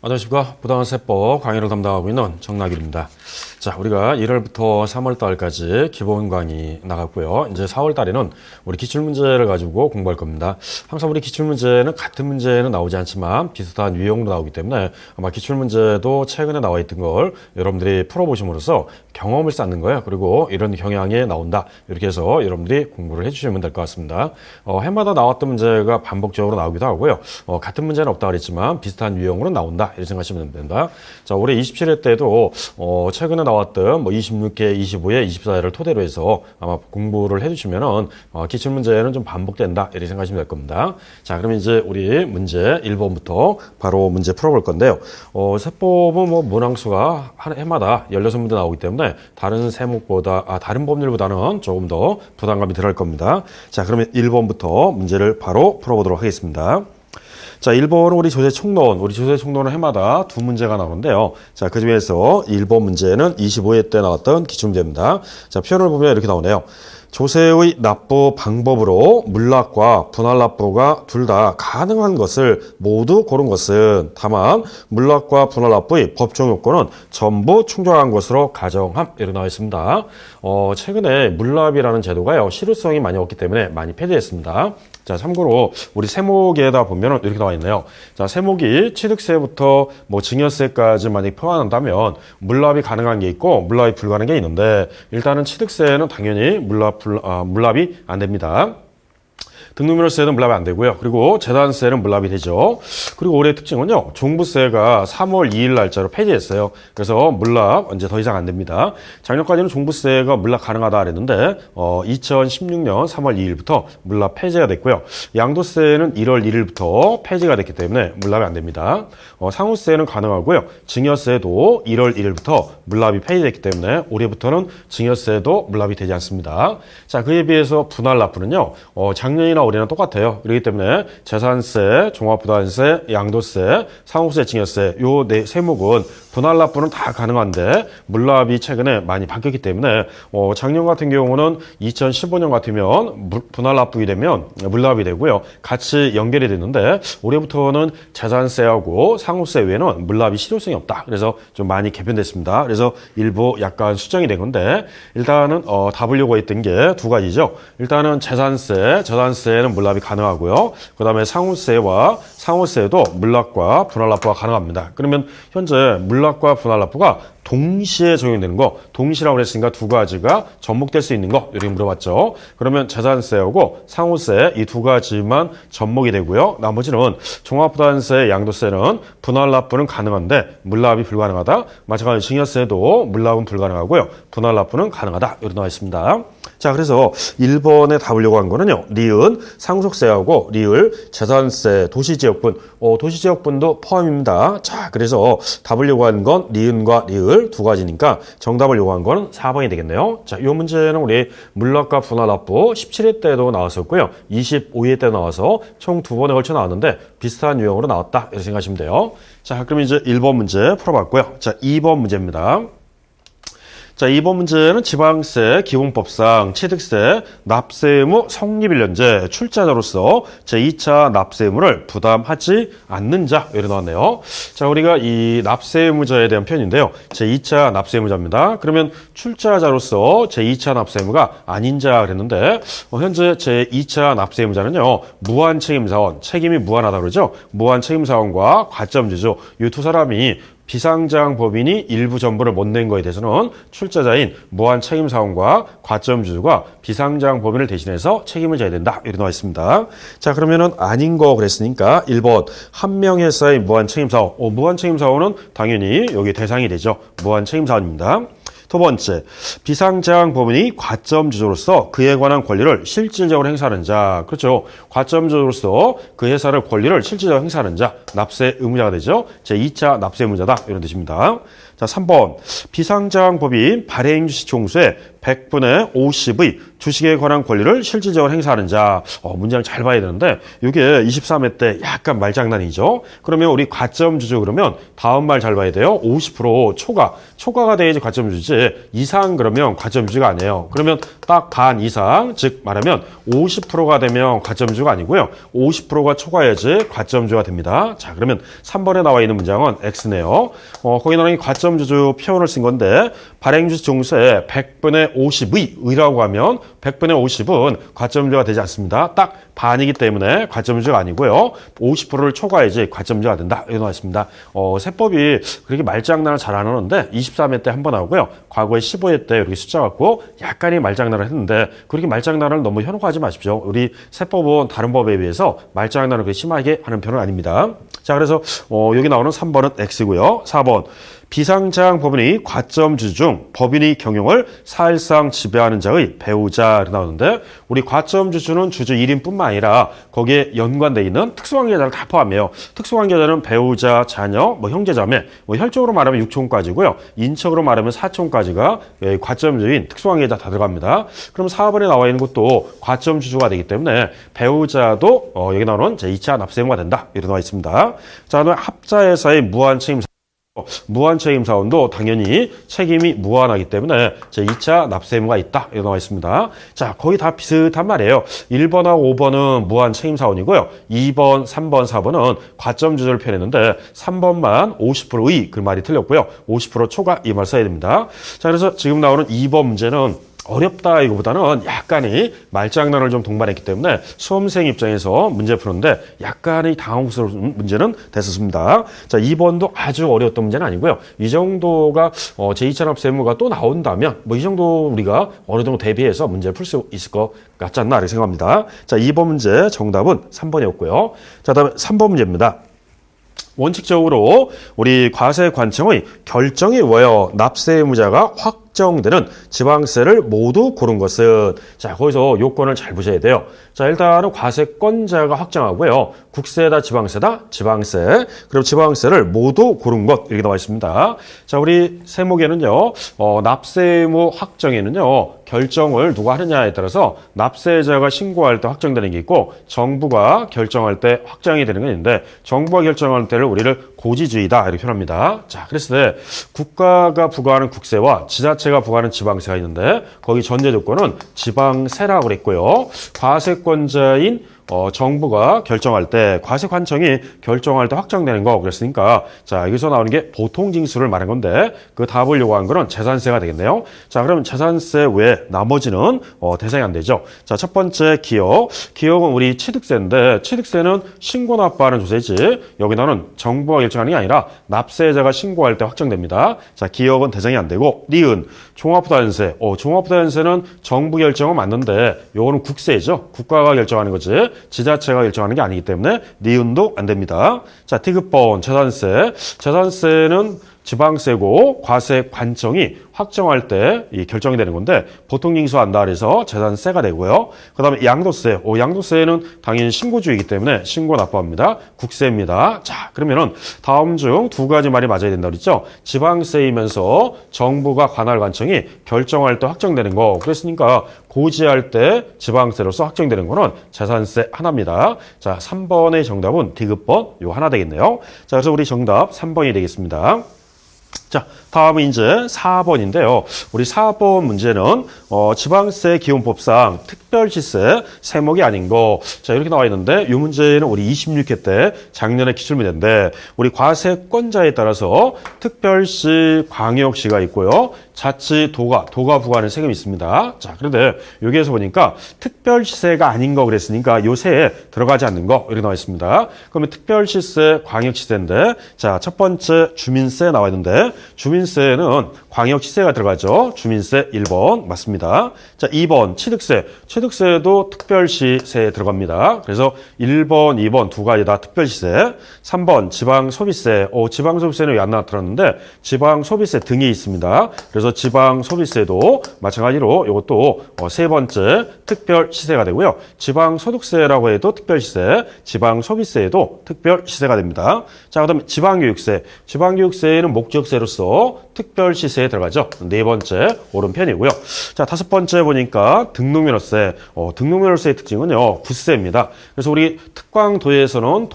안녕하십니까. 부당세법 강의를 담당하고 있는 정나길입니다. 자, 우리가 1월부터 3월달까지 기본 강의 나갔고요. 이제 4월달에는 우리 기출문제를 가지고 공부할 겁니다. 항상 우리 기출문제는 같은 문제는 나오지 않지만 비슷한 유형으로 나오기 때문에 아마 기출문제도 최근에 나와 있던 걸 여러분들이 풀어보심으로써 경험을 쌓는 거예요. 그리고 이런 경향이 나온다. 이렇게 해서 여러분들이 공부를 해주시면 될 것 같습니다. 해마다 나왔던 문제가 반복적으로 나오기도 하고요. 같은 문제는 없다 그랬지만 비슷한 유형으로 나온다. 이렇게 생각하시면 됩니다. 자, 올해 27회 때도 최근에 나왔던 26회, 25회, 24회를 토대로 해서 아마 공부를 해주시면은 기출문제는 좀 반복된다. 이렇게 생각하시면 될 겁니다. 자, 그럼 이제 우리 문제 1번부터 바로 문제 풀어볼 건데요. 세법은 문항수가 한 해마다 16문제 나오기 때문에 다른 세목보다, 다른 법률보다는 조금 더 부담감이 덜할 겁니다. 자, 그러면 1번부터 문제를 바로 풀어보도록 하겠습니다. 자, 1번은 우리 조세총론. 우리 조세총론은 해마다 두 문제가 나오는데요. 자, 그 중에서 1번 문제는 25회 때 나왔던 기출문제입니다. 자, 표현을 보면 이렇게 나오네요. 조세의 납부 방법으로 물납과 분할납부가 둘 다 가능한 것을 모두 고른 것은 다만 물납과 분할납부의 법정 요건은 전부 충족한 것으로 가정함. 이렇게 나와 있습니다. 최근에 물납이라는 제도가요, 실효성이 많이 없기 때문에 많이 폐지했습니다. 자, 참고로 우리 세목에다 보면 이렇게 나와 있네요. 자, 세목이 취득세부터 증여세까지 만약 포함한다면 물납이 가능한 게 있고 물납이 불가능한 게 있는데, 일단은 취득세는 당연히 물납이 안 됩니다. 등록면허세는 물납이 안 되고요. 그리고 재산세는 물납이 되죠. 그리고 올해의 특징은요, 종부세가 3월 2일 날짜로 폐지했어요. 그래서 물납 이제 더 이상 안 됩니다. 작년까지는 종부세가 물납 가능하다 그랬는데 2016년 3월 2일부터 물납 폐지가 됐고요. 양도세는 1월 1일부터 폐지가 됐기 때문에 물납이 안 됩니다. 상호세는 가능하고요. 증여세도 1월 1일부터 물납이 폐지됐기 때문에 올해부터는 증여세도 물납이 되지 않습니다. 자, 그에 비해서 분할납부는요, 작년이나 올해는 똑같아요. 그렇기 때문에 재산세, 종합부담세, 양도세, 상호세, 증여세 요 네 세목은 분할납부는 다 가능한데 물납이 최근에 많이 바뀌었기 때문에 작년 같은 경우는 2015년 같으면 분할납부이 되면 물납이 되고요. 같이 연결이 됐는데 올해부터는 재산세하고 상호세 외에는 물납이 실효성이 없다. 그래서 좀 많이 개편됐습니다. 그래서 일부 약간 수정이 된 건데, 일단은 답으려고 했던 게 두 가지죠. 일단은 재산세는 물납이 가능하고요. 그 다음에 상호세도 물납과 분할납부가 가능합니다. 그러면 현재 물납과 분할납부가 동시에 적용되는 거, 동시라고 그랬으니까 두 가지가 접목될 수 있는 거, 이렇게 물어봤죠. 그러면 재산세하고 상호세 이 두 가지만 접목이 되고요. 나머지는 종합부담세, 양도세는 분할납부는 가능한데 물납이 불가능하다. 마찬가지로 증여세도 물납은 불가능하고요. 분할납부는 가능하다. 이렇게 나와 있습니다. 자, 그래서 1번에 답으려고 한 거는요, 리은 상속세하고 리을 재산세, 도시지역분, 도시지역분도 포함입니다. 자, 그래서 답으려고 한 건 리은과 리을 두 가지니까 정답을 요구한 거는 4번이 되겠네요. 자, 이 문제는 우리 물납과 분할납부 17회 때도 나왔었고요. 25회 때 나와서 총 두 번에 걸쳐 나왔는데 비슷한 유형으로 나왔다. 이렇게 생각하시면 돼요. 자, 그럼 이제 1번 문제 풀어봤고요. 자, 2번 문제입니다. 자, 2번 문제는 지방세 기본법상 취득세 납세 의무 성립 1년제 출자자로서 제2차 납세 의무를 부담하지 않는 자, 이렇게 나왔네요. 자, 우리가 이 납세 의무자에 대한 표현인데요. 제2차 납세 의무자입니다. 그러면 출자자로서 제2차 납세 의무가 아닌 자 그랬는데, 현재 제2차 납세 의무자는요, 무한 책임사원, 책임이 무한하다 그러죠. 무한 책임사원과 과점주주, 이 두 사람이 비상장 법인이 일부 전부를 못 낸 거에 대해서는 출자자인 무한책임사원과 과점주주가 비상장 법인을 대신해서 책임을 져야 된다. 이렇게 나와 있습니다. 자, 그러면은 아닌 거 그랬으니까 1번 한명회사의 무한책임사원. 무한책임사원은 당연히 여기 대상이 되죠. 무한책임사원입니다. 두 번째, 비상장 법인이 과점주주로서 그에 관한 권리를 실질적으로 행사하는 자. 그렇죠. 과점주주로서 그 회사를 권리를 실질적으로 행사하는 자, 납세 의무자가 되죠. 제2차 납세 의무자다. 이런 뜻입니다. 자, 3번. 비상장법인 발행주식 총수의 100분의 50의 주식에 관한 권리를 실질적으로 행사하는 자. 문장을 잘 봐야 되는데 이게 23회 때 약간 말장난이죠. 그러면 우리 과점주주 그러면 다음 말 잘 봐야 돼요. 50% 초과가 돼야지 과점주지. 이상 그러면 과점주주가 아니에요. 그러면 딱 반 이상, 즉 말하면 50%가 되면 과점주주가 아니고요. 50%가 초과해야지 과점주주가 됩니다. 자, 그러면 3번에 나와 있는 문장은 X네요. 거기 나오는 과점주주 표현을 쓴 건데 발행주식 종수의 100분의 50의 의라고 하면 100분의 50은 과점주주가 되지 않습니다. 딱 반이기 때문에 과점주주가 아니고요. 50%를 초과해야지 과점주주가 된다. 이렇게 나와 있습니다. 세법이 그렇게 말장난을 잘 안 하는데 23회 때 한 번 나오고요. 과거에 15회 때 이렇게 숫자 갖고 약간의 말장난을 했는데 그렇게 말장난을 너무 현혹하지 마십시오. 우리 세법은 다른 법에 비해서 말장난을 그렇게 심하게 하는 편은 아닙니다. 자, 그래서 여기 나오는 3번은 X고요. 4번. 비상장 법인이 과점주주 중 법인의 경영을 사실상 지배하는 자의 배우자로 나오는데 우리 과점주주는 주주 1인뿐만 아니라 거기에 연관되어 있는 특수관계자를 다 포함해요. 특수관계자는 배우자, 자녀, 형제자매, 혈족으로 말하면 6촌까지고요. 인척으로 말하면 4촌까지가 과점주주인 특수관계자 다 들어갑니다. 그럼 4번에 나와 있는 것도 과점주주가 되기 때문에 배우자도 여기 나오는 제2차 납세의무가 된다. 이렇게 나와 있습니다. 자, 그다음에 합자회사의 무한책임사원도 당연히 책임이 무한하기 때문에 제2차 납세의무가 있다. 이렇게 나와 있습니다. 자, 거의 다 비슷한 말이에요. 1번하고 5번은 무한책임사원이고요. 2번, 3번, 4번은 과점주주를 표현했는데 3번만 50%의 그 말이 틀렸고요. 50% 초과 이 말 써야 됩니다. 자, 그래서 지금 나오는 2번 문제는 어렵다 이거보다는 약간의 말장난을 좀 동반했기 때문에 수험생 입장에서 문제 푸는데 약간의 당황스러운 문제는 됐었습니다. 자, 2번도 아주 어려웠던 문제는 아니고요. 이 정도가 제2차 납세의무가 또 나온다면 이 정도 우리가 어느 정도 대비해서 문제를 풀 수 있을 것 같지 않나 이렇게 생각합니다. 자, 2번 문제 정답은 3번이었고요. 자, 다음에 3번 문제입니다. 원칙적으로 우리 과세관청의 결정에 의하여 납세의무자가 확정되는 지방세를 모두 고른 것은, 자, 거기서 요건을 잘 보셔야 돼요. 자, 일단은 과세권자가 확정하고요. 국세다, 지방세다, 지방세. 그럼 지방세를 모두 고른 것 이렇게 나와 있습니다. 자, 우리 세목에는요, 납세의무 확정에는요, 결정을 누가 하느냐에 따라서 납세자가 신고할 때 확정되는 게 있고 정부가 결정할 때 확정이 되는 게 있는데 정부가 결정할 때를 우리를 고지주의다 이렇게 표현합니다. 자, 그랬을 때 국가가 부과하는 국세와 지자체가 부과하는 지방세가 있는데 거기 전제 조건은 지방세라고 그랬고요. 과세권자인 정부가 결정할 때, 과세관청이 결정할 때 확정되는 거 그랬으니까, 자, 여기서 나오는 게 보통징수를 말한 건데, 그 답을 요구한 거는 재산세가 되겠네요. 자, 그러면 재산세 외에 나머지는 대상이 안 되죠. 자, 첫 번째 기억은 우리 취득세인데, 취득세는 신고 납부하는 조세지, 여기서는 정부가 결정하는 게 아니라 납세자가 신고할 때 확정됩니다. 자, 기억은 대상이 안 되고, 니은, 종합부담세. 종합부담세는 정부 결정은 맞는데, 요거는 국세죠. 국가가 결정하는 거지. 지자체가 결정하는 게 아니기 때문에 니은도 안 됩니다. 자, 디귿번 재산세. 재산세는 지방세고 과세관청이 확정할 때 결정이 되는 건데 보통징수 한다 그래서 재산세가 되고요. 그 다음에 양도세. 양도세는 당연히 신고주의이기 때문에 신고 납부합니다. 국세입니다. 자, 그러면은 다음 중 두 가지 말이 맞아야 된다 그랬죠. 지방세이면서 정부가 관할 관청이 결정할 때 확정되는 거. 그랬으니까 고지할 때 지방세로서 확정되는 거는 재산세 하나입니다. 자, 3번의 정답은 디귿번 요 하나 되겠네요. 자, 그래서 우리 정답 3번이 되겠습니다. 자, 다음은 이제 4번인데요. 우리 4번 문제는 지방세 기본법상 특별시세 세목이 아닌 거. 자, 이렇게 나와 있는데 이 문제는 우리 26회 때 작년에 기출문제인데 우리 과세권자에 따라서 특별시, 광역시가 있고요. 자치, 도가 부과하는 세금이 있습니다. 자, 그런데 여기에서 보니까 특별시세가 아닌 거 그랬으니까 요 세에 들어가지 않는 거 이렇게 나와 있습니다. 그러면 특별시세, 광역시세인데 자, 첫 번째 주민세 나와 있는데 주민세는 광역시세가 들어가죠. 주민세 1번 맞습니다. 자, 2번 취득세. 취득세도 특별시세에 들어갑니다. 그래서 1번, 2번 두 가지 다 특별시세. 3번 지방소비세. 지방소비세는 왜 안 나타났는데 지방소비세 등이 있습니다. 그래서 지방소비세도 마찬가지로 이것도 세 번째 특별시세가 되고요. 지방소득세라고 해도 특별시세, 지방소비세에도 특별시세가 됩니다. 자, 그다음에 지방교육세. 지방교육세는 목적세로 등록면허세로서 특별시세에 들어가죠. 네 번째 오른편이고요. 자, 다섯 번째 보니까 등록면허세. 등록면허세의 특징은요, 구세입니다. 그래서 우리 특광도에서는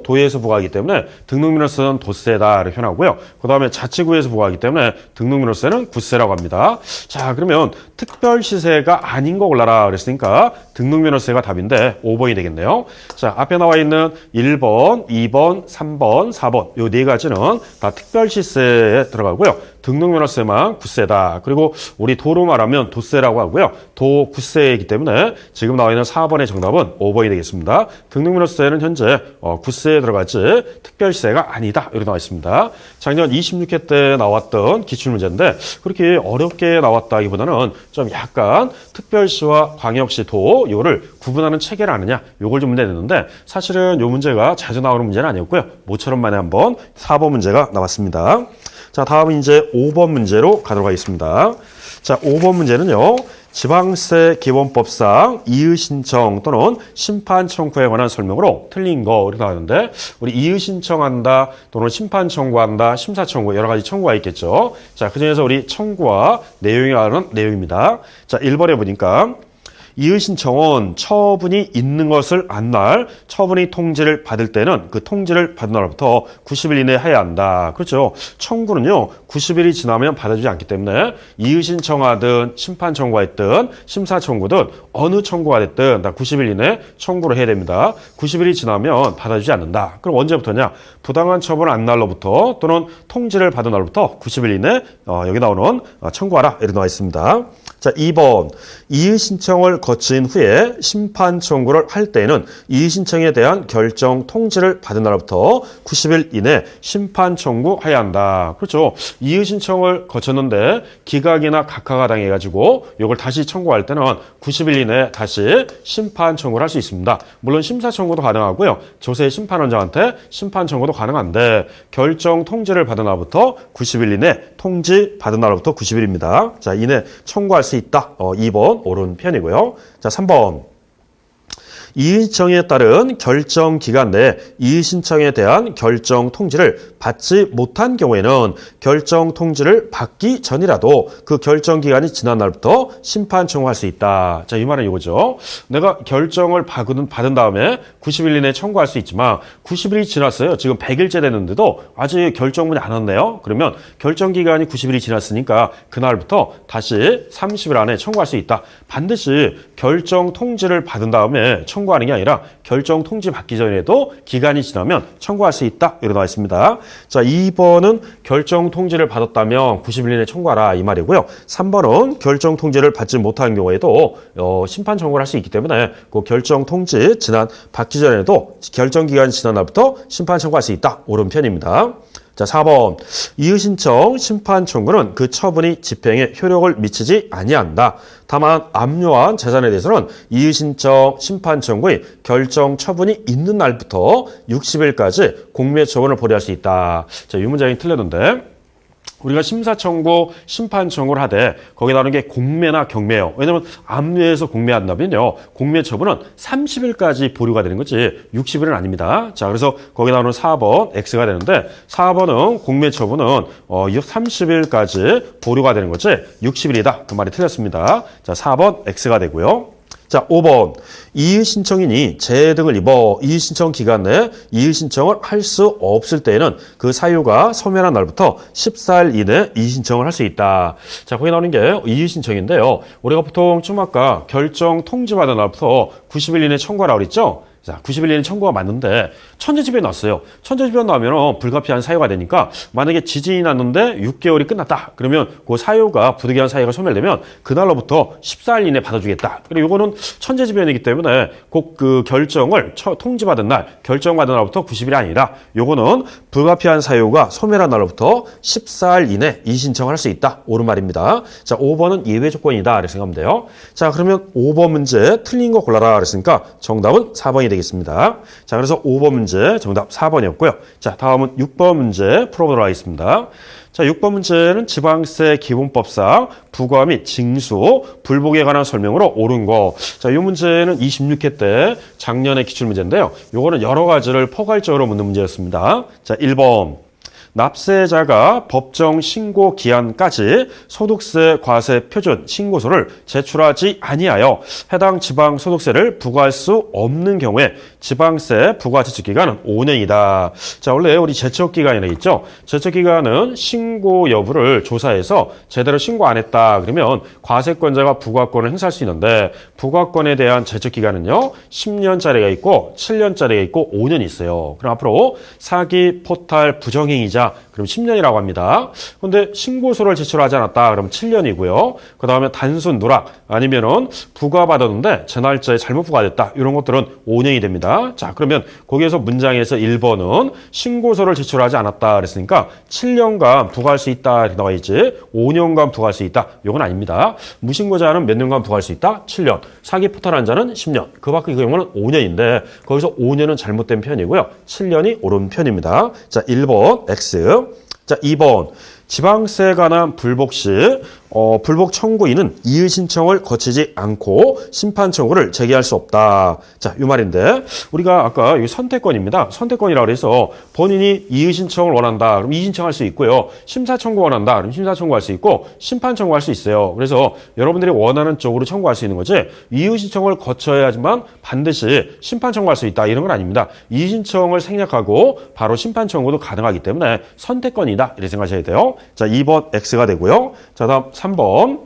도에서 부과하기 때문에 등록면허세는 도세다 이렇게 표현하고요. 그 다음에 자치구에서 부과하기 때문에 등록면허세는 구세라고 합니다. 자, 그러면 특별시세가 아닌 거 골라라 그랬으니까 등록면허세가 답인데 5번이 되겠네요. 자, 앞에 나와 있는 1번, 2번, 3번, 4번 요 네 가지는 다 특별시세에 들어가고요. 등록면허세만 구세다. 그리고 우리 도로 말하면 도세라고 하고요. 도 구세이기 때문에 지금 나와 있는 4번의 정답은 5번이 되겠습니다. 등록면허세는 현재 구세에 들어가지 특별시세가 아니다. 이렇게 나와 있습니다. 작년 26회 때 나왔던 기출문제인데 그렇게 어렵게 나왔다기보다는 좀 약간 특별시와 광역시 도 요를 구분하는 체계를 아느냐 요걸 좀 문제 냈는데 사실은 요 문제가 자주 나오는 문제는 아니었고요. 모처럼 만에 한번 4번 문제가 나왔습니다. 자, 다음은 이제 5번 문제로 가도록 하겠습니다. 자, 5번 문제는요. 지방세 기본법상 이의신청 또는 심판 청구에 관한 설명으로 틀린 거 이렇게 나왔는데 우리 이의신청한다 또는 심판 청구한다, 심사 청구 여러 가지 청구가 있겠죠. 자, 그중에서 우리 청구와 내용이 하는 내용입니다. 자, 1번에 보니까 이의신청은 처분이 있는 것을 안 날 처분이 통지를 받을 때는 그 통지를 받은 날부터 90일 이내에 해야 한다. 그렇죠. 청구는요. 90일이 지나면 받아주지 않기 때문에 이의신청하든 심판 청구했든 심사 청구든 어느 청구가 됐든 다 90일 이내에 청구를 해야 됩니다. 90일이 지나면 받아주지 않는다. 그럼 언제부터냐? 부당한 처분 안 날로부터 또는 통지를 받은 날부터 90일 이내에 여기 나오는 청구하라 이렇게 나와 있습니다. 자, 2번 이의신청을 거친 후에 심판 청구를 할 때에는 이의신청에 대한 결정 통지를 받은 날부터 90일 이내 심판 청구해야 한다. 그렇죠. 이의신청을 거쳤는데 기각이나 각하가 당해가지고 이걸 다시 청구할 때는 90일 이내 다시 심판 청구를 할 수 있습니다. 물론 심사 청구도 가능하고요. 조세 심판원장한테 심판 청구도 가능한데 결정 통지를 받은 날부터 90일 이내 통지 받은 날부터 90일입니다. 자, 이내 청구할 수 있다. 2번 오른편이고요. 자, 3번. 이의신청에 따른 결정 기간 내에 이의신청에 대한 결정 통지를 받지 못한 경우에는 결정 통지를 받기 전이라도 그 결정 기간이 지난 날부터 심판 청구할 수 있다. 자, 이 말은 이거죠. 내가 결정을 받은 다음에 90일 이내에 청구할 수 있지만 90일이 지났어요. 지금 100일째 됐는데도 아직 결정문이 안 왔네요. 그러면 결정 기간이 90일이 지났으니까 그날부터 다시 30일 안에 청구할 수 있다. 반드시 결정 통지를 받은 다음에 청구하는 게 아니라 결정 통지 받기 전에도 기간이 지나면 청구할 수 있다. 이렇게 나와 있습니다. 자, 2번은 결정 통지를 받았다면 90일 이내에 청구하라 이 말이고요. 3번은 결정 통지를 받지 못한 경우에도 심판 청구를 할 수 있기 때문에 그 결정 통지 받기 전에도 결정 기간이 지난 날부터 심판 청구할 수 있다. 옳은 편입니다. 자, 4번. 이의신청, 심판 청구는 그 처분이 집행에 효력을 미치지 아니한다. 다만 압류한 재산에 대해서는 이의신청, 심판 청구의 결정 처분이 있는 날부터 60일까지 공매 처분을 벌이할 수 있다. 자, 이 문장이 틀렸는데 우리가 심사 청구, 심판 청구를 하되 거기에 나오는 게 공매나 경매예요. 왜냐면 압류해서 공매한다면요. 공매 처분은 30일까지 보류가 되는 거지 60일은 아닙니다. 자, 그래서 거기 나오는 4번 X가 되는데 4번은 공매 처분은 30일까지 보류가 되는 거지 60일이다. 그 말이 틀렸습니다. 자, 4번 X가 되고요. 자, 5번. 이의신청인이 재해 등을 입어 이의신청 기간 내에 이의신청을 할 수 없을 때에는 그 사유가 소멸한 날부터 14일 이내에 이의신청을 할 수 있다. 자, 거기 나오는 게 이의신청인데요. 우리가 보통 좀 아까 결정 통지받은 날부터 90일 이내에 청구하라고 그랬죠? 자, 90일 이내 청구가 맞는데 천재지변이 났어요. 천재지변 나면 불가피한 사유가 되니까 만약에 지진이 났는데 6개월이 끝났다. 그러면 그 사유가 부득이한 사유가 소멸되면 그날로부터 14일 이내 받아주겠다. 그리고 이거는 천재지변이기 때문에 꼭 그 결정을 통지받은 날, 결정받은 날부터 90일이 아니라 요거는 불가피한 사유가 소멸한 날로부터 14일 이내 이의신청을 할 수 있다. 옳은 말입니다. 자, 5번은 예외 조건이다. 이렇게 생각하면 돼요. 자, 그러면 5번 문제 틀린 거 골라라. 그랬으니까 정답은 4번이 되겠습니다. 자, 그래서 5번 문제 정답 4번이었고요. 자, 다음은 6번 문제 풀어보도록 하겠습니다. 자, 6번 문제는 지방세 기본법상 부과 및 징수, 불복에 관한 설명으로 옳은 거. 자, 이 문제는 26회 때 작년의 기출문제인데요. 요거는 여러 가지를 포괄적으로 묻는 문제였습니다. 자, 1번. 납세자가 법정 신고 기한까지 소득세 과세 표준 신고서를 제출하지 아니하여 해당 지방소득세를 부과할 수 없는 경우에 지방세 부과 제척기간은 5년이다. 자, 원래 우리 제척기간이라 있죠. 제척기간은 신고 여부를 조사해서 제대로 신고 안 했다 그러면 과세권자가 부과권을 행사할 수 있는데 부과권에 대한 제척기간은요 10년짜리가 있고 7년짜리가 있고 5년이 있어요. 그럼 앞으로 사기, 포탈, 부정행위자 그럼 10년이라고 합니다. 그런데 신고서를 제출하지 않았다 그럼 7년이고요. 그 다음에 단순 누락 아니면은 부과받았는데 제 날짜에 잘못 부과됐다 이런 것들은 5년이 됩니다. 자, 그러면 거기에서 문장에서 1번은 신고서를 제출하지 않았다 그랬으니까 7년간 부과할 수 있다 이렇게 나와 있지 5년간 부과할 수 있다 이건 아닙니다. 무신고자는 몇 년간 부과할 수 있다? 7년. 사기 포탈한 자는 10년. 그 밖의 경우는 5년인데 거기서 5년은 잘못된 편이고요. 7년이 옳은 편입니다. 자, 1번 X. 자, 2번. 지방세에 관한 불복 시 불복 청구인은 이의 신청을 거치지 않고 심판 청구를 제기할 수 없다. 자, 이 말인데 우리가 아까 이 선택권입니다. 선택권이라고 해서 본인이 이의 신청을 원한다. 그럼 이의 신청할 수 있고요. 심사 청구 원한다. 그럼 심사 청구할 수 있고 심판 청구할 수 있어요. 그래서 여러분들이 원하는 쪽으로 청구할 수 있는 거지. 이의 신청을 거쳐야지만 반드시 심판 청구할 수 있다. 이런 건 아닙니다. 이의 신청을 생략하고 바로 심판 청구도 가능하기 때문에 선택권이다. 이렇게 생각하셔야 돼요. 자, 2번 X가 되고요. 자, 다음 3번.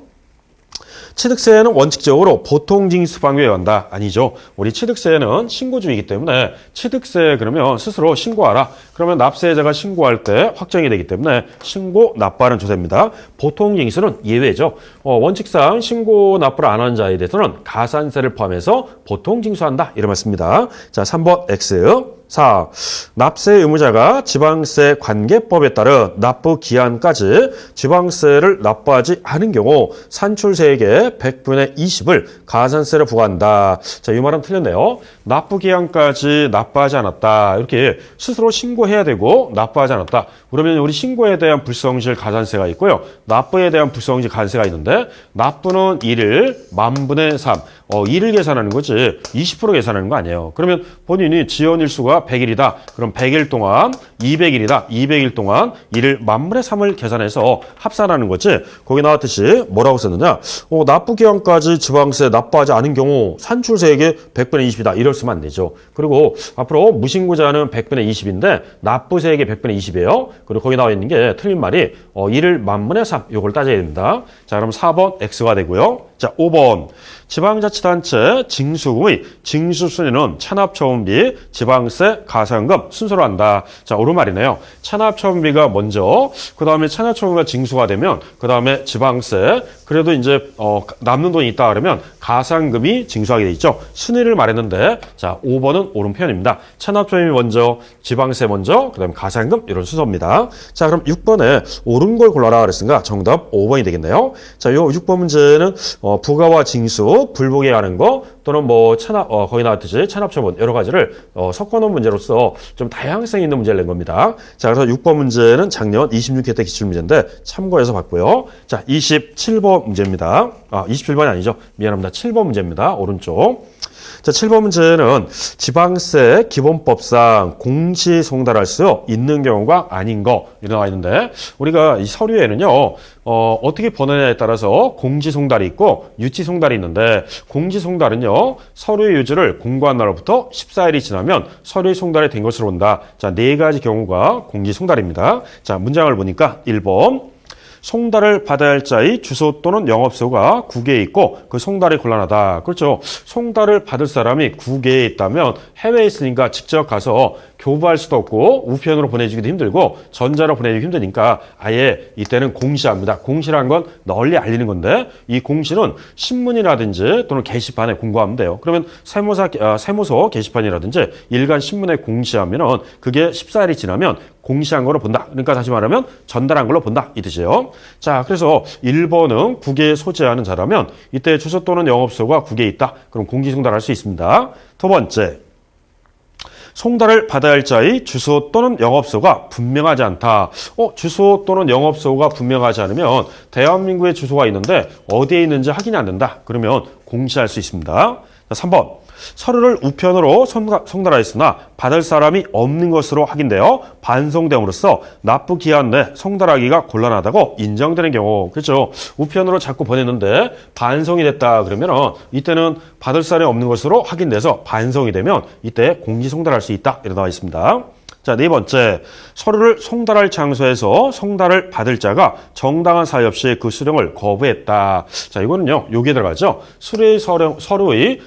취득세는 원칙적으로 보통징수 방법에 의한다. 아니죠. 우리 취득세는 신고주의이기 때문에 취득세 그러면 스스로 신고하라. 그러면 납세자가 신고할 때 확정이 되기 때문에 신고 납부하는 조세입니다. 보통징수는 예외죠. 원칙상 신고 납부를 안 하는 자에 대해서는 가산세를 포함해서 보통징수한다. 이런 말씀입니다. 자, 3번 X. 4. 납세 의무자가 지방세 관계법에 따른 납부 기한까지 지방세를 납부하지 않은 경우 산출세액의 100분의 20을 가산세를 부과한다. 자, 이 말은 틀렸네요. 납부 기한까지 납부하지 않았다. 이렇게 스스로 신고해야 되고 납부하지 않았다. 그러면 우리 신고에 대한 불성실 가산세가 있고요. 납부에 대한 불성실 가산세가 있는데 납부는 1일 만분의 3. 1을 계산하는 거지 20% 계산하는 거 아니에요. 그러면 본인이 지연일수가 100일이다. 그럼 100일 동안 200일이다. 200일 동안 1을 만분의 3을 계산해서 합산하는 거지. 거기 나왔듯이 뭐라고 썼느냐. 납부기한까지 지방세 납부하지 않은 경우 산출세액의 100분의 20이다. 이럴 쓰면 안 되죠. 그리고 앞으로 무신고자는 100분의 20인데 납부세액의 100분의 20이에요. 그리고 거기 나와 있는 게 틀린 말이 1을 만분의 3 요걸 따져야 됩니다. 자, 그럼 4번 X가 되고요. 자, 5번. 지방자치단체 징수금의 징수순위는 체납처분비, 지방세, 가산금 순서로 한다. 자, 옳은 말이네요. 체납처분비가 먼저, 그 다음에 체납처분비가 징수가 되면, 그 다음에 지방세, 그래도 이제 남는 돈이 있다 그러면 가산금이 징수하게 돼 있죠. 순위를 말했는데, 자, 5번은 옳은 표현입니다. 체납처분비 먼저, 지방세 먼저, 그 다음에 가산금 이런 순서입니다. 자, 그럼 6번에 옳은 걸 골라라 그랬으니까 정답 5번이 되겠네요. 자, 요 6번 문제는 부가와 징수, 불복에 관한 거 또는 뭐 거기 나왔듯이 체납처분 여러 가지를 섞어놓은 문제로서 좀 다양성 있는 문제를 낸 겁니다. 자, 그래서 6번 문제는 작년 26회 때 기출문제인데 참고해서 봤고요. 자, 27번 문제입니다. 27번이 아니죠. 미안합니다. 7번 문제입니다. 오른쪽. 자, 7번 문제는 지방세 기본법상 공시송달할 수 있는 경우가 아닌 거 나와 있는데 우리가 이 서류에는요. 어떻게 번호냐에 따라서 공시송달이 있고 유치송달이 있는데 공시송달은요. 서류의 유지를 공고한 날로부터 14일이 지나면 서류의 송달이 된 것으로 본다. 자, 네 가지 경우가 공시송달입니다. 자, 문장을 보니까 1번. 송달을 받아야 할 자의 주소 또는 영업소가 국외에 있고 그 송달이 곤란하다. 그렇죠. 송달을 받을 사람이 국외에 있다면 해외에 있으니까 직접 가서 교부할 수도 없고 우편으로 보내주기도 힘들고 전자로 보내주기 힘드니까 아예 이때는 공시합니다. 공시라는 건 널리 알리는 건데 이 공시는 신문이라든지 또는 게시판에 공고하면 돼요. 그러면 세무서 게시판이라든지 일간 신문에 공시하면은 그게 14일이 지나면 공시한 거로 본다. 그러니까 다시 말하면 전달한 걸로 본다. 이 뜻이에요. 자, 그래서 1번은 국외에 소재하는 자라면 이때 주소 또는 영업소가 국외에 있다. 그럼 공시송달할 수 있습니다. 두 번째. 송달을 받아야 할 자의 주소 또는 영업소가 분명하지 않다. 주소 또는 영업소가 분명하지 않으면 대한민국에 주소가 있는데 어디에 있는지 확인이 안 된다. 그러면 공시할 수 있습니다. 자, 3번. 서류를 우편으로 송달하였으나 받을 사람이 없는 것으로 확인되어 반송됨으로써 납부 기한 내 송달하기가 곤란하다고 인정되는 경우. 그렇죠. 우편으로 자꾸 보냈는데 반송이 됐다 그러면 이때는 받을 사람이 없는 것으로 확인돼서 반송이 되면 이때 공지 송달할 수 있다. 이렇게 나와 있습니다. 자, 네 번째, 서류를 송달할 장소에서 송달을 받을 자가 정당한 사유 없이 그 수령을 거부했다. 자, 이거는요, 여기에 들어가죠. 서류의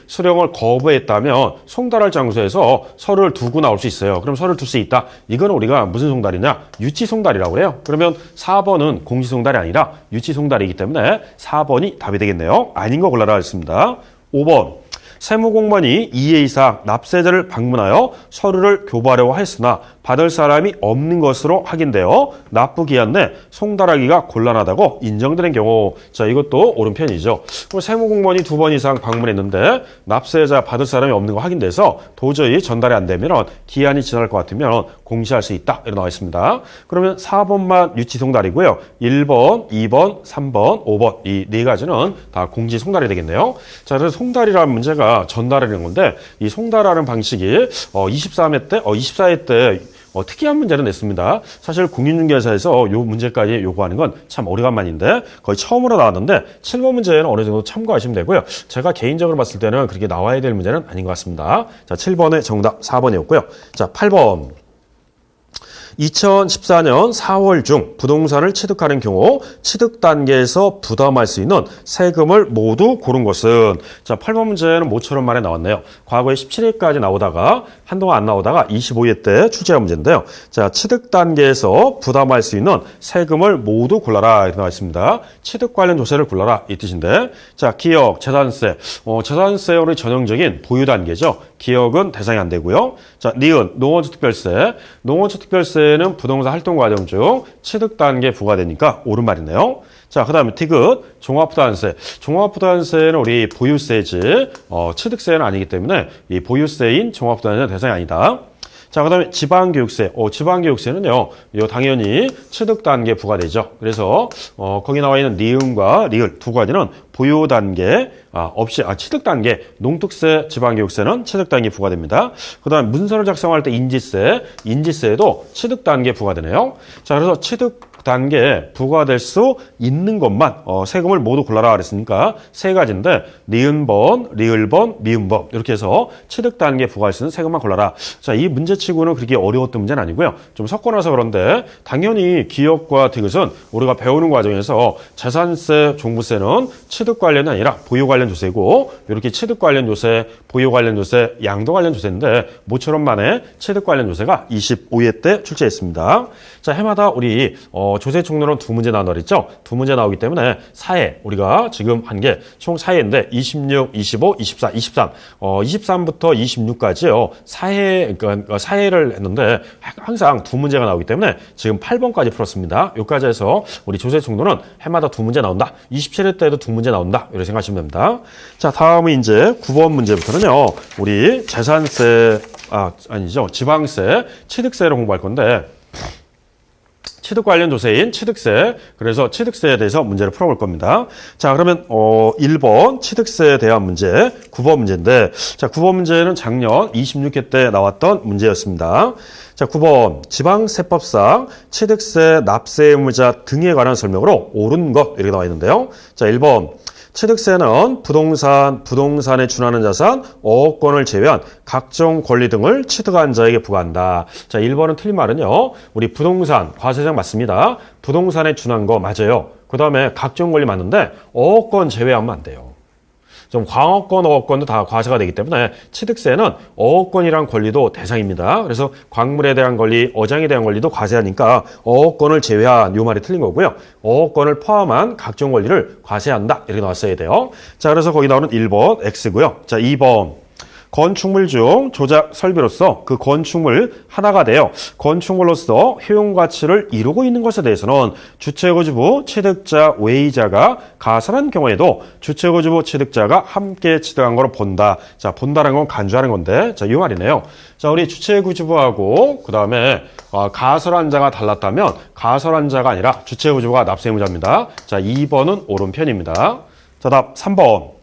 수령을 거부했다면 송달할 장소에서 서류를 두고 나올 수 있어요. 그럼 서류를 둘 수 있다. 이거는 우리가 무슨 송달이냐? 유치 송달이라고 그래요. 그러면 4번은 공시 송달이 아니라 유치 송달이기 때문에 4번이 답이 되겠네요. 아닌 거 골라라 했습니다. 5번. 세무공무원이 2회 이상 납세자를 방문하여 서류를 교부하려고 했으나 받을 사람이 없는 것으로 확인되어 납부 기한 내 송달하기가 곤란하다고 인정되는 경우. 자, 이것도 옳은 편이죠. 그럼 세무공무원이 2번 이상 방문했는데 납세자 받을 사람이 없는 거 확인돼서 도저히 전달이 안 되면 기한이 지날 것 같으면 공시할 수 있다. 이렇게 나와 있습니다. 그러면 4번만 유치 송달이고요. 1번, 2번, 3번, 5번 이 네 가지는 다 공지 송달이 되겠네요. 자, 그래서 송달이라는 문제가 전달하는 건데 이 송달하는 방식이 24회 때 특이한 문제를 냈습니다. 사실 공인중개사에서 이 문제까지 요구하는 건 참 오래간만인데 거의 처음으로 나왔는데 7번 문제는 어느 정도 참고하시면 되고요. 제가 개인적으로 봤을 때는 그렇게 나와야 될 문제는 아닌 것 같습니다. 자, 7번의 정답 4번이었고요. 자, 8번. 2014년 4월 중 부동산을 취득하는 경우 취득 단계에서 부담할 수 있는 세금을 모두 고른 것은. 자, 8번 문제는 모처럼 만에 나왔네요. 과거에 17회까지 나오다가 한동안 안 나오다가 25회 때 출제한 문제인데요. 자, 취득 단계에서 부담할 수 있는 세금을 모두 골라라 이렇게 나와 있습니다. 취득 관련 조세를 골라라 이 뜻인데, 자, 기억, 재산세, 재산세의 전형적인 보유 단계죠. 기억은 대상이 안 되고요. 자, 니은, 농어주특별세. 농어주특별세는 부동산 활동 과정 중 취득 단계에 부과되니까 옳은 말이네요. 자, 그 다음에 티귿, 종합부동산세. 종합부동산세는 우리 보유세지, 취득세는 아니기 때문에 이 보유세인 종합부동산세는 대상이 아니다. 자, 그 다음에 지방교육세. 지방교육세는요, 당연히 취득 단계에 부과되죠. 그래서, 거기 나와 있는 니은과 리을 두 가지는 보유 단계, 취득 단계, 농특세, 지방교육세는 취득 단계에 부과됩니다. 그 다음에 문서를 작성할 때 인지세도 취득 단계에 부과되네요. 자, 그래서 취득 단계에 부과될 수 있는 것만 세금을 모두 골라라 그랬으니까 세 가지인데 니은번, 리을번, 미음번 이렇게 해서 취득 단계에 부과할 수 있는 세금만 골라라. 자, 이 문제치고는 그렇게 어려웠던 문제는 아니고요. 좀 섞어놔서 그런데 당연히 기억과 디귿은 우리가 배우는 과정에서 재산세, 종부세는 취득 관련이 아니라 보유 관련 조세고 이렇게 취득 관련 조세, 보유 관련 조세, 양도 관련 조세인데 모처럼 만에 취득 관련 조세가 25회 때 출제했습니다. 자, 해마다 우리 조세 총론은 두 문제 나온다 그랬죠? 두 문제 나오기 때문에 사회, 우리가 지금 한 게 총 4회인데 26, 25, 24, 23. 23부터 26까지요. 사회를 했는데 항상 두 문제가 나오기 때문에 지금 8번까지 풀었습니다. 여기까지 해서 우리 조세 총론은 해마다 두 문제 나온다. 27회 때도 두 문제 나온다. 이렇게 생각하시면 됩니다. 자, 다음은 이제 9번 문제부터는요. 우리 재산세, 지방세, 취득세를 공부할 건데 취득 관련 조세인 취득세, 그래서 취득세에 대해서 문제를 풀어볼 겁니다. 자, 그러면 1번 취득세에 대한 문제, 9번 문제인데, 자, 9번 문제는 작년 26회 때 나왔던 문제였습니다. 자, 9번 지방세법상 취득세, 납세 의무자 등에 관한 설명으로 옳은 것 이렇게 나와 있는데요. 자, 1번 취득세는 부동산에 준하는 자산, 어업권을 제외한 각종 권리 등을 취득한 자에게 부과한다. 자, 1번은 틀린 말은요. 우리 부동산, 과세장 맞습니다. 부동산에 준한 거 맞아요. 그 다음에 각종 권리 맞는데 어업권 제외하면 안 돼요. 좀 광어권, 어업권도 다 과세가 되기 때문에 취득세는 어업권이란 권리도 대상입니다. 그래서 광물에 대한 권리, 어장에 대한 권리도 과세하니까 어업권을 제외한 요 말이 틀린 거고요. 어업권을 포함한 각종 권리를 과세한다. 이렇게 나왔어야 돼요. 자, 그래서 거기 나오는 1번 X고요. 자, 2번. 건축물 중 조작 설비로서 그 건축물 하나가 되어 건축물로서 효용 가치를 이루고 있는 것에 대해서는 주체거주부 취득자 외의자가 가설한 경우에도 주체거주부 취득자가 함께 취득한 거로 본다. 자, 본다라는 건 간주하는 건데, 자, 이 말이네요. 자, 우리 주체거주부하고 그 다음에 가설한 자가 달랐다면 가설한 자가 아니라 주체거주부가 납세 의무자입니다. 자, 2번은 옳은 편입니다. 자, 답 3번.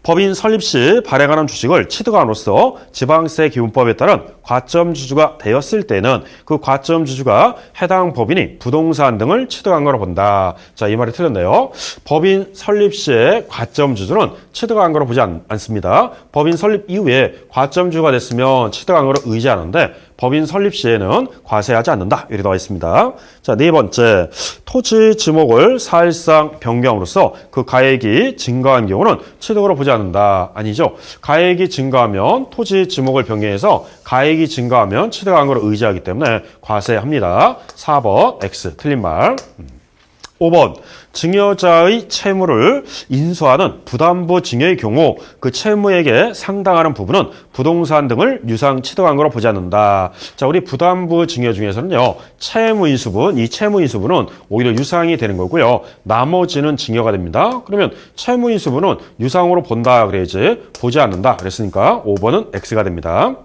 법인 설립 시 발행하는 주식을 취득함으로써 지방세 기준법에 따른 과점 주주가 되었을 때는 그 과점 주주가 해당 법인이 부동산 등을 취득한 거로 본다. 자, 이 말이 틀렸네요. 법인 설립 시에 과점 주주는 취득한 거로 보지 않습니다. 법인 설립 이후에 과점 주주가 됐으면 취득한 거로 의지하는데 법인 설립 시에는 과세하지 않는다. 이렇게 나와 있습니다. 자, 네 번째. 토지 지목을 사실상 변경으로써 그 가액이 증가한 경우는 취득으로 보지 않는다. 아니죠. 가액이 증가하면 토지 지목을 변경해서 가액이 증가하면 취득한 걸 의지하기 때문에 과세합니다. 4번 X 틀린 말. 5번 증여자의 채무를 인수하는 부담부 증여의 경우 그 채무액에 상당하는 부분은 부동산 등을 유상 취득한 거로 보지 않는다. 자, 우리 부담부 증여 중에서는요. 채무 인수분, 이 채무 인수분은 오히려 유상이 되는 거고요. 나머지는 증여가 됩니다. 그러면 채무 인수분은 유상으로 본다 그래야지 보지 않는다. 그랬으니까 5번은 X가 됩니다.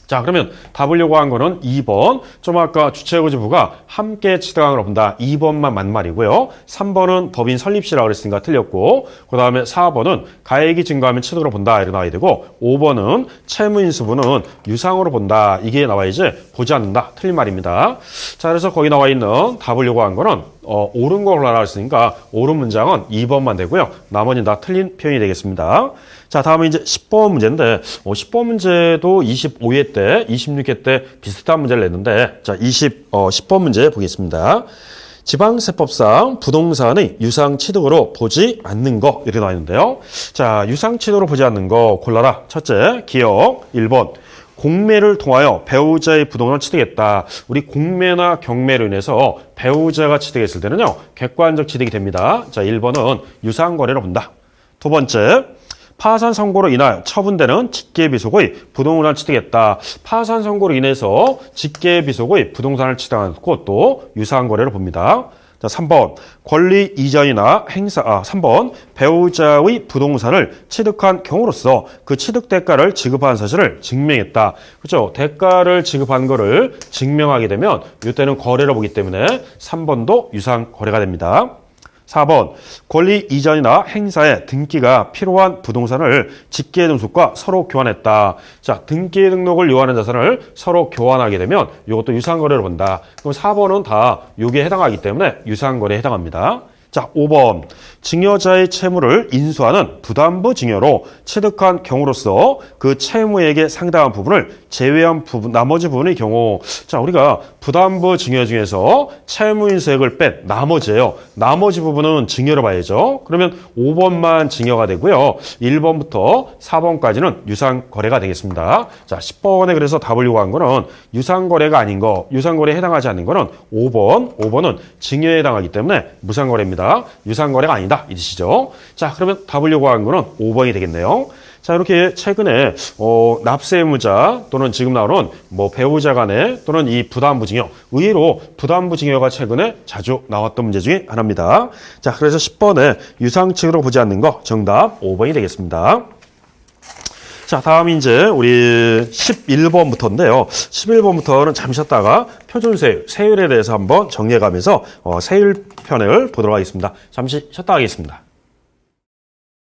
자, 그러면 답을 요구한 거는 2번. 좀 아까 주체구주부가 함께 취득한 걸 본다. 2번만 맞는 말이고요. 3번은 법인 설립 시라고 그랬으니까 틀렸고, 그 다음에 4번은 가액이 증가하면 취득으로 본다. 이렇게 나와야 되고, 5번은 채무인수분은 유상으로 본다. 이게 나와야지 보지 않는다. 틀린 말입니다. 자, 그래서 거기 나와 있는 답을 요구한 거는 옳은 걸 골라라 했으니까 옳은 문장은 2번만 되고요. 나머지는 다 틀린 표현이 되겠습니다. 자, 다음은 이제 10번 문제인데 10번 문제도 25회 때, 26회 때 비슷한 문제를 냈는데 자, 10번 문제 보겠습니다. 지방세법상 부동산의 유상 취득으로 보지 않는 거 이렇게 나와 있는데요. 자, 유상 취득으로 보지 않는 거 골라라. 첫째, 기억 1번. 공매를 통하여 배우자의 부동산을 취득했다. 우리 공매나 경매로 인해서 배우자가 취득했을 때는요. 객관적 취득이 됩니다. 자, 1번은 유상거래로 본다. 두 번째, 파산 선고로 인하여 처분되는 직계비속의 부동산을 취득했다. 파산 선고로 인해서 직계비속의 부동산을 취득한 것도 유상거래로 봅니다. 자, 3번 권리 이전이나 행사 3번 배우자의 부동산을 취득한 경우로서 그 취득 대가를 지급한 사실을 증명했다. 그렇죠? 대가를 지급한 거를 증명하게 되면 이때는 거래로 보기 때문에 3번도 유상 거래가 됩니다. 4번 권리 이전이나 행사에 등기가 필요한 부동산을 직계등록과 서로 교환했다. 자, 등기 등록을 요하는 자산을 서로 교환하게 되면 이것도 유상거래로 본다. 그럼 4번은 다 여기에 해당하기 때문에 유상거래에 해당합니다. 자, 5번 증여자의 채무를 인수하는 부담부 증여로 취득한 경우로서 그 채무액의 상당한 부분을 제외한 부분, 나머지 부분의 경우 자, 우리가 부담부 증여 중에서 채무 인수액을 뺀 나머지예요. 나머지 부분은 증여로 봐야죠. 그러면 5번만 증여가 되고요. 1번부터 4번까지는 유상거래가 되겠습니다. 자, 10번에 그래서 답을 요구한 거는 유상거래가 아닌 거, 유상거래에 해당하지 않는 거는 5번은 증여에 해당하기 때문에 무상거래입니다. 유상거래가 아니다 이 뜻이죠. 자, 그러면 답을 요구한 거는 5번이 되겠네요. 자, 이렇게 최근에 납세의무자 또는 지금 나오는 배우자 간에 또는 이 부담부증여 의외로 부담부증여가 최근에 자주 나왔던 문제 중에 하나입니다. 자, 그래서 10번에 유상측으로 보지 않는 거 정답 5번이 되겠습니다. 자, 다음이 이제 우리 11번부터인데요. 11번부터는 잠시 쉬었다가 표준세율, 세율에 대해서 한번 정리해가면서 세율 편을 보도록 하겠습니다. 잠시 쉬었다 하겠습니다.